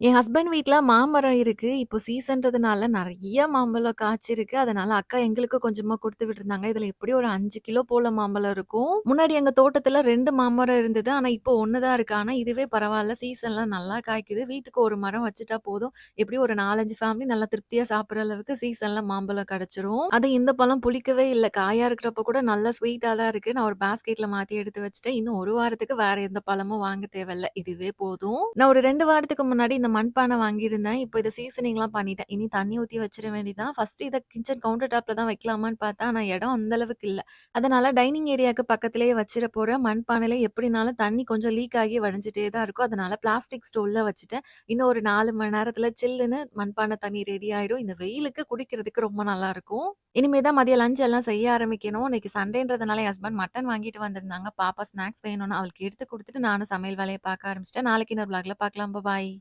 என் husband வீட்ல மாமரம் இருக்கு. இப்போ சீசன்றதுனால நெறைய மாம்பழம் காய்ச்சிருக்கு. அதனால அக்கா எங்களுக்கு கொஞ்சமா குடுத்து விட்டுருந்தாங்க. இதுல எப்படியும் ஒரு 5 கிலோ போல மாம்பழம் இருக்கும். முன்னாடி எங்க தோட்டத்துல 2 மாமரம் இருந்தது. ஆனா இப்போ 1 தான் இருக்கு. ஆனா இதுவே பரவால்ல. சீசன்ல நல்லா காய்க்குது. வீட்டுக்கு 1 மரம் வச்சுட்டா போதும். எப்படியும் ஒரு 4, 5 ஃபேமிலி நல்லா திருப்தியா சாப்பிடுற அளவுக்கு சீசன்ல மாம்பழம் கிடைச்சிரும். அது இந்த பழம் புளிக்கவே இல்ல. காயா இருக்கிறப்ப கூட நல்லா ஸ்வீட்டா தான் இருக்கு. நான் ஒரு பாஸ்கெட்ல மாத்தி எடுத்து வச்சுட்டேன். இன்னும் 1 வாரத்துக்கு வேற எந்த பழமும் வாங்க தேவையில்ல. இதுவே போதும். நான் ஒரு 2 வாரத்துக்கு முன்னாடி இந்த மண்பானை வாங்கியிருந்தேன். இப்போ இத சீசனிங்லாம் பண்ணிட்டேன். இனி தண்ணி ஊத்தி வச்சிர வேண்டியதான். ஃபர்ஸ்ட்டு இத கிச்சன் கவுண்டர் டாப்ல தான் வைக்கலாமான்னு பார்த்தா, ஆனா இடம் அந்த அளவுக்கு இல்ல. அதனால டைனிங் ஏரியாக்கு பக்கத்திலேயே வச்சிர போறேன். மண்பானையில எப்படினாலும் தண்ணி கொஞ்சம் லீக் ஆகி வடிஞ்சுட்டே தான் இருக்கும். அதனால பிளாஸ்டிக் ஸ்டூல்ல வச்சுட்டேன். இன்னும் ஒரு 4 மணி நேரத்தில சில்லுன்னு மண்பானை தண்ணி ரெடி ஆயிடும். இந்த வெயிலுக்கு குடிக்கிறதுக்கு ரொம்ப நல்லாருக்கும். இனிமே தான் மதியம் லஞ்ச் எல்லாம் செய்ய ஆரம்பிக்கணும். இன்னைக்கு சண்டேன்றதுனால என் ஹஸ்பண்ட் மட்டன் வாங்கிட்டு வந்திருந்தாங்க. பாப்பா ஸ்நாக்ஸ் வேணும்னு அவளுக்கு எடுத்து குடுத்துட்டு நானும் சமையல் வேலைய பார்க்க ஆரம்பிச்சுட்டேன். நாளைக்கு இன்னொரு விளாக்ல பார்க்கலாம். பாய்.